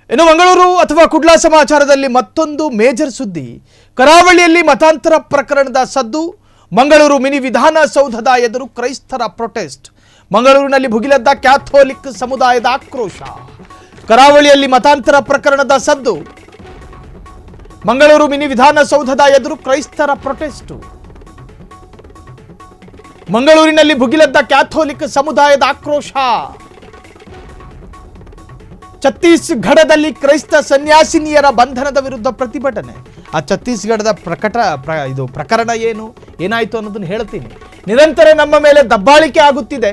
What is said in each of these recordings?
ಇನ್ನು ಮಂಗಳೂರು ಅಥವಾ ಕುಡ್ಲ ಸಮಾಚಾರದಲ್ಲಿ ಮತ್ತೊಂದು ಮೇಜರ್ ಸುದ್ದಿ. ಕರಾವಳಿಯಲ್ಲಿ ಮತಾಂತರ ಪ್ರಕರಣದ ಸದ್ದು. ಮಂಗಳೂರು ಮಿನಿ ವಿಧಾನಸೌಧದ ಎದುರು ಕ್ರೈಸ್ತರ ಪ್ರೊಟೆಸ್ಟ್. ಮಂಗಳೂರಿನಲ್ಲಿ ಭುಗಿಲೆದ್ದ ಕ್ಯಾಥೋಲಿಕ್ ಸಮುದಾಯದ ಆಕ್ರೋಶ. ಕರಾವಳಿಯಲ್ಲಿ ಮತಾಂತರ ಪ್ರಕರಣದ ಸದ್ದು. ಮಂಗಳೂರು ಮಿನಿ ವಿಧಾನಸೌಧದ ಎದುರು ಕ್ರೈಸ್ತರ ಪ್ರೊಟೆಸ್ಟ್. ಮಂಗಳೂರಿನಲ್ಲಿ ಭುಗಿಲೆದ್ದ ಕ್ಯಾಥೋಲಿಕ್ ಸಮುದಾಯದ ಆಕ್ರೋಶ. ಛತ್ತೀಸ್ಗಢದಲ್ಲಿ ಕ್ರೈಸ್ತ ಸನ್ಯಾಸಿನಿಯರ ಬಂಧನದ ವಿರುದ್ಧ ಪ್ರತಿಭಟನೆ. ಆ ಛತ್ತೀಸ್ಗಢದ ಪ್ರಕರಣ ಏನಾಯಿತು ಅನ್ನೋದನ್ನು ಹೇಳ್ತೀನಿ. ನಿರಂತರ ನಮ್ಮ ಮೇಲೆ ದಬ್ಬಾಳಿಕೆ ಆಗುತ್ತಿದೆ.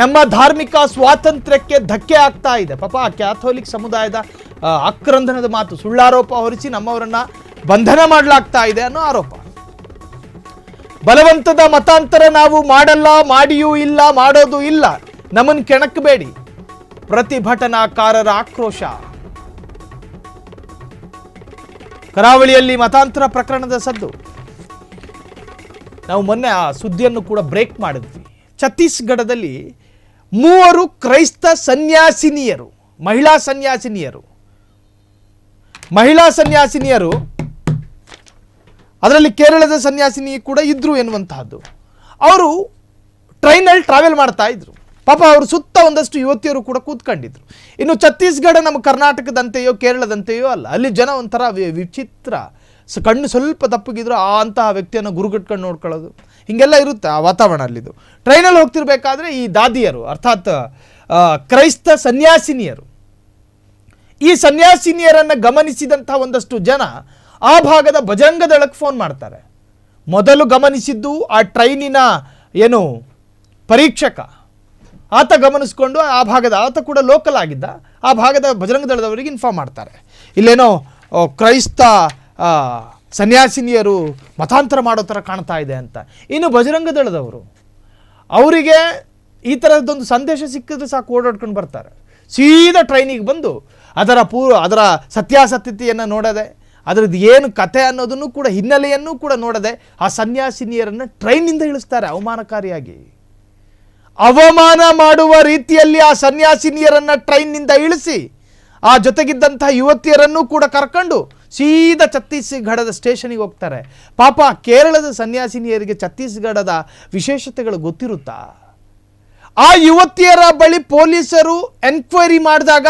ನಮ್ಮ ಧಾರ್ಮಿಕ ಸ್ವಾತಂತ್ರ್ಯಕ್ಕೆ ಧಕ್ಕೆ ಆಗ್ತಾ ಇದೆ. ಪಾಪ ಆ ಕ್ಯಾಥೋಲಿಕ್ ಸಮುದಾಯದ ಆಕ್ರಂದನದ ಮಾತು, ಸುಳ್ಳಾರೋಪ ಹೊರಿಸಿ ನಮ್ಮವರನ್ನ ಬಂಧನ ಮಾಡಲಾಗ್ತಾ ಇದೆ ಅನ್ನೋ ಆರೋಪ. ಬಲವಂತದ ಮತಾಂತರ ನಾವು ಮಾಡಲ್ಲ, ಮಾಡಿಯೂ ಇಲ್ಲ, ಮಾಡೋದು ಇಲ್ಲ, ನಮ್ಮನ್ನು ಕೆಣಕಬೇಡಿ. ಪ್ರತಿಭಟನಾಕಾರರ ಆಕ್ರೋಶ. ಕರಾವಳಿಯಲ್ಲಿ ಮತಾಂತರ ಪ್ರಕರಣದ ಸದ್ದು. ನಾವು ಮೊನ್ನೆ ಆ ಸುದ್ದಿಯನ್ನು ಕೂಡ ಬ್ರೇಕ್ ಮಾಡಿದ್ವಿ. ಛತ್ತೀಸ್ಗಢದಲ್ಲಿ 3 ಕ್ರೈಸ್ತ ಸನ್ಯಾಸಿನಿಯರು, ಮಹಿಳಾ ಸನ್ಯಾಸಿನಿಯರು, ಅದರಲ್ಲಿ ಕೇರಳದ ಸನ್ಯಾಸಿನಿ ಕೂಡ ಇದ್ರು ಎನ್ನುವಂತಹದ್ದು. ಅವರು ಟ್ರೈನಲ್ಲಿ ಟ್ರಾವೆಲ್ ಮಾಡ್ತಾ ಇದ್ರು. ಪಾಪ ಅವರು ಸುತ್ತ ಒಂದಷ್ಟು ಯುವತಿಯರು ಕೂಡ ಕೂತ್ಕೊಂಡಿದ್ರು. ಇನ್ನು ಛತ್ತೀಸ್ಗಢ ನಮ್ಮ ಕರ್ನಾಟಕದಂತೆಯೋ ಕೇರಳದಂತೆಯೋ ಅಲ್ಲ. ಅಲ್ಲಿ ಜನ ಒಂಥರ ವಿಚಿತ್ರ, ಕಣ್ಣು ಸ್ವಲ್ಪ ದಪ್ಪಗಿದ್ರು ಅಂತಹ ವ್ಯಕ್ತಿಯನ್ನು ಗುರುಗಟ್ಕೊಂಡು ನೋಡ್ಕೊಳ್ಳೋದು, ಹೀಗೆಲ್ಲ ಇರುತ್ತೆ ಆ ವಾತಾವರಣ ಅಲ್ಲಿದ್ದು. ಟ್ರೈನಲ್ಲಿ ಹೋಗ್ತಿರ್ಬೇಕಾದ್ರೆ ಈ ದಾದಿಯರು, ಅರ್ಥಾತ್ ಕ್ರೈಸ್ತ ಸನ್ಯಾಸಿನಿಯರು, ಈ ಸನ್ಯಾಸಿನಿಯರನ್ನು ಗಮನಿಸಿದಂಥ ಒಂದಷ್ಟು ಜನ ಆ ಭಾಗದ ಬಜರಂಗ ದಳಕ್ಕೆ ಫೋನ್ ಮಾಡ್ತಾರೆ. ಮೊದಲು ಗಮನಿಸಿದ್ದು ಆ ಟ್ರೈನಿನ ಪರೀಕ್ಷಕ, ಆತ ಗಮನಿಸ್ಕೊಂಡು ಆತ ಕೂಡ ಲೋಕಲ್ ಆಗಿದ್ದ, ಆ ಭಾಗದ ಬಜರಂಗ ದಳದವರಿಗೆ ಇನ್ಫಾರ್ಮ್ ಮಾಡ್ತಾರೆ, ಇಲ್ಲೇನೋ ಕ್ರೈಸ್ತ ಸನ್ಯಾಸಿನಿಯರು ಮತಾಂತರ ಮಾಡೋ ಥರ ಕಾಣ್ತಾ ಇದೆ ಅಂತ. ಇನ್ನು ಬಜರಂಗ ದಳದವರು ಅವರಿಗೆ ಈ ಥರದ್ದೊಂದು ಸಂದೇಶ ಸಿಕ್ಕಿದ್ರೆ ಸಾಕು ಓಡಾಡ್ಕೊಂಡು ಬರ್ತಾರೆ. ಸೀದಾ ಟ್ರೈನಿಗೆ ಬಂದು ಅದರ ಸತ್ಯಾಸತ್ಯತೆಯನ್ನು ನೋಡದೆ, ಅದರದ್ದು ಏನು ಕತೆ ಅನ್ನೋದನ್ನು ಕೂಡ, ಹಿನ್ನೆಲೆಯನ್ನು ಕೂಡ ನೋಡದೆ ಆ ಸನ್ಯಾಸಿನಿಯರನ್ನು ಟ್ರೈನಿಂದ ಇಳಿಸ್ತಾರೆ ಅವಮಾನಕಾರಿಯಾಗಿ. ಅವಮಾನ ಮಾಡುವ ರೀತಿಯಲ್ಲಿ ಆ ಸನ್ಯಾಸಿನಿಯರನ್ನು ಟ್ರೈನ್ನಿಂದ ಇಳಿಸಿ ಆ ಜೊತೆಗಿದ್ದಂತಹ ಯುವತಿಯರನ್ನು ಕೂಡ ಕರ್ಕೊಂಡು ಸೀದಾ ಛತ್ತೀಸ್ಗಢದ ಸ್ಟೇಷನಿಗೆ ಹೋಗ್ತಾರೆ. ಪಾಪ ಕೇರಳದ ಸನ್ಯಾಸಿನಿಯರಿಗೆ ಛತ್ತೀಸ್ಗಢದ ವಿಶೇಷತೆಗಳು ಗೊತ್ತಿರುತ್ತಾ? ಆ ಯುವತಿಯರ ಬಳಿ ಪೊಲೀಸರು ಎನ್ಕ್ವೈರಿ ಮಾಡಿದಾಗ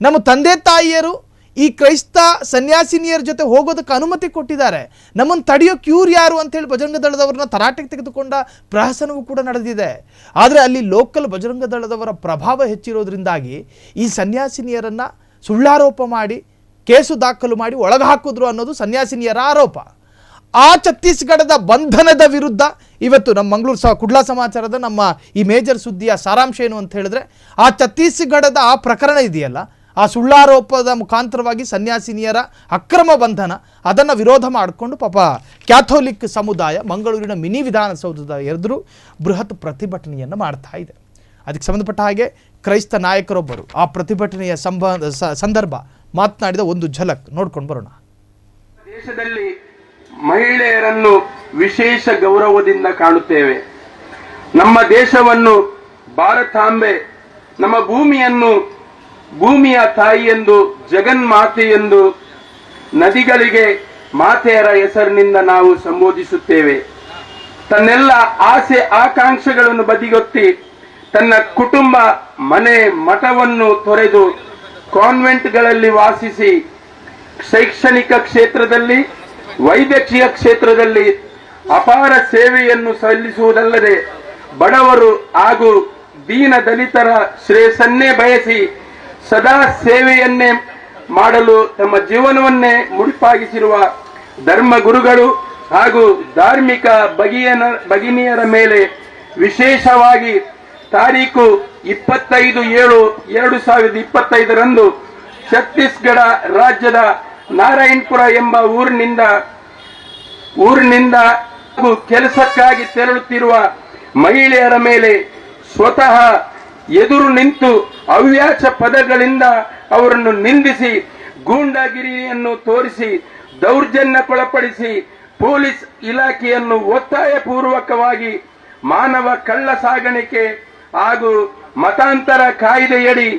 ನಮ್ಮ ತಂದೆ ತಾಯಿಯರು ಈ ಕ್ರೈಸ್ತ ಸನ್ಯಾಸಿನಿಯರ ಜೊತೆ ಹೋಗೋದಕ್ಕೆ ಅನುಮತಿ ಕೊಟ್ಟಿದ್ದಾರೆ. ನಮ್ಮನ್ನು ತಡೆಯೋಕೆ ಇವ್ರು ಯಾರು ಅಂತೇಳಿ ಬಜರಂಗ ದಳದವ್ರನ್ನ ತರಾಟೆಗೆ ತೆಗೆದುಕೊಂಡ ಪ್ರಹಸನವೂ ಕೂಡ ನಡೆದಿದೆ. ಆದರೆ ಅಲ್ಲಿ ಲೋಕಲ್ ಬಜರಂಗ ದಳದವರ ಪ್ರಭಾವ ಹೆಚ್ಚಿರೋದ್ರಿಂದಾಗಿ ಈ ಸನ್ಯಾಸಿನಿಯರನ್ನು ಸುಳ್ಳಾರೋಪ ಮಾಡಿ ಕೇಸು ದಾಖಲು ಮಾಡಿ ಒಳಗೆ ಹಾಕಿದ್ರು ಅನ್ನೋದು ಸನ್ಯಾಸಿನಿಯರ ಆರೋಪ. ಆ ಛತ್ತೀಸ್ಗಢದ ಬಂಧನದ ವಿರುದ್ಧ ಇವತ್ತು ನಮ್ಮ ಮಂಗಳೂರು ಕುಡ್ಲ ಸಮಾಚಾರದ ನಮ್ಮ ಈ ಮೇಜರ್ ಸುದ್ದಿಯ ಸಾರಾಂಶ ಏನು ಅಂತ ಹೇಳಿದ್ರೆ, ಆ ಛತ್ತೀಸ್ಗಢದ ಆ ಪ್ರಕರಣ ಇದೆಯಲ್ಲ, ಆ ಸುಳ್ಳಾರೋಪದ ಮುಖಾಂತರವಾಗಿ ಸನ್ಯಾಸಿನಿಯರ ಅಕ್ರಮ ಬಂಧನ, ಅದನ್ನು ವಿರೋಧ ಮಾಡಿಕೊಂಡು ಪಾಪ ಕ್ಯಾಥೋಲಿಕ್ ಸಮುದಾಯ ಮಂಗಳೂರಿನ ಮಿನಿ ವಿಧಾನಸೌಧದ ಎದುರು ಬೃಹತ್ ಪ್ರತಿಭಟನೆಯನ್ನು ಮಾಡ್ತಾ ಇದೆ. ಅದಕ್ಕೆ ಸಂಬಂಧಪಟ್ಟ ಹಾಗೆ ಕ್ರೈಸ್ತ ನಾಯಕರೊಬ್ಬರು ಆ ಪ್ರತಿಭಟನೆಯ ಸಂದರ್ಭ ಮಾತನಾಡಿದ ಒಂದು ಝಲಕ್ ನೋಡ್ಕೊಂಡು ಬರೋಣ. ದೇಶದಲ್ಲಿ ಮಹಿಳೆಯರನ್ನು ವಿಶೇಷ ಗೌರವದಿಂದ ಕಾಣುತ್ತೇವೆ. ನಮ್ಮ ದೇಶವನ್ನು ಭಾರತಾಂಬೆ, ನಮ್ಮ ಭೂಮಿಯ ತಾಯಿಯೆಂದು, ಜಗನ್ಮಾತೆಯೆಂದು, ನದಿಗಳಿಗೆ ಮಾತೆಯರ ಹೆಸರಿನಿಂದ ನಾವು ಸಂಬೋಧಿಸುತ್ತೇವೆ. ತನ್ನೆಲ್ಲ ಆಸೆ ಆಕಾಂಕ್ಷೆಗಳನ್ನು ಬದಿಗೊತ್ತಿ ತನ್ನ ಕುಟುಂಬ, ಮನೆ, ಮಠವನ್ನು ತೊರೆದು ಕಾನ್ವೆಂಟ್ಗಳಲ್ಲಿ ವಾಸಿಸಿ ಶೈಕ್ಷಣಿಕ ಕ್ಷೇತ್ರದಲ್ಲಿ, ವೈದ್ಯಕೀಯ ಕ್ಷೇತ್ರದಲ್ಲಿ ಅಪಾರ ಸೇವೆಯನ್ನು ಸಲ್ಲಿಸುವುದಲ್ಲದೆ ಬಡವರು ಹಾಗೂ ದೀನ ದಲಿತರ ಶ್ರೇಯಸ್ಸನ್ನೇ ಬಯಸಿ ಸದಾ ಸೇವೆಯನ್ನೇ ಮಾಡಲು ತಮ್ಮ ಜೀವನವನ್ನೇ ಮುಡಿಪಾಗಿಸಿರುವ ಧರ್ಮಗುರುಗಳು ಹಾಗೂ ಧಾರ್ಮಿಕ ಭಗಿನಿಯರ ಮೇಲೆ ವಿಶೇಷವಾಗಿ ತಾರೀಕು 25/7/2025 ಛತ್ತೀಸ್ಗಢ ರಾಜ್ಯದ ನಾರಾಯಣಪುರ ಎಂಬ ಊರಿನಿಂದ ಕೆಲಸಕ್ಕಾಗಿ ತೆರಳುತ್ತಿರುವ ಮಹಿಳೆಯರ ಮೇಲೆ ಸ್ವತಃ ಎದುರು ನಿಂತು ಅವ್ಯಾಚ ಪದಗಳಿಂದ ಅವರನ್ನು ನಿಂದಿಸಿ, ಗೂಂಡಾಗಿರಿಯನ್ನು ತೋರಿಸಿ, ದೌರ್ಜನ್ಯಕ್ಕೊಳಪಡಿಸಿ ಪೊಲೀಸ್ ಇಲಾಖೆಯನ್ನು ಒತ್ತಾಯಪೂರ್ವಕವಾಗಿ ಮಾನವ ಕಳ್ಳ ಸಾಗಾಣಿಕೆ ಹಾಗೂ ಮತಾಂತರ ಕಾಯ್ದೆಯಡಿ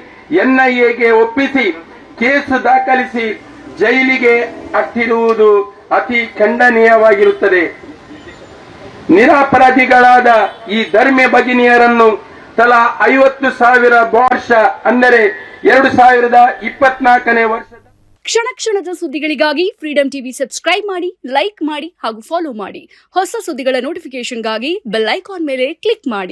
ಎನ್ಐಎಗೆ ಒಪ್ಪಿಸಿ ಕೇಸು ದಾಖಲಿಸಿ ಜೈಲಿಗೆ ಅಟ್ಟಿರುವುದು ಅತಿ ಖಂಡನೀಯವಾಗಿರುತ್ತದೆ. ನಿರಪರಾಧಿಗಳಾದ ಈ ಧರ್ಮ ಭಗಿನಿಯರನ್ನು ತಲಾ 50,000 ವರ್ಷ ಅಂದರೆ 2024ನೇ ವರ್ಷದ ಕ್ಷಣ ಕ್ಷಣದ ಸುದ್ದಿಗಳಿಗಾಗಿ ಫ್ರೀಡಂ ಟಿವಿ ಸಬ್ಸ್ಕ್ರೈಬ್ ಮಾಡಿ, ಲೈಕ್ ಮಾಡಿ ಹಾಗೂ ಫಾಲೋ ಮಾಡಿ. ಹೊಸ ಸುದ್ದಿಗಳ ನೋಟಿಫಿಕೇಶನ್ಗಾಗಿ ಬೆಲ್ ಐಕಾನ್ ಮೇಲೆ ಕ್ಲಿಕ್ ಮಾಡಿ.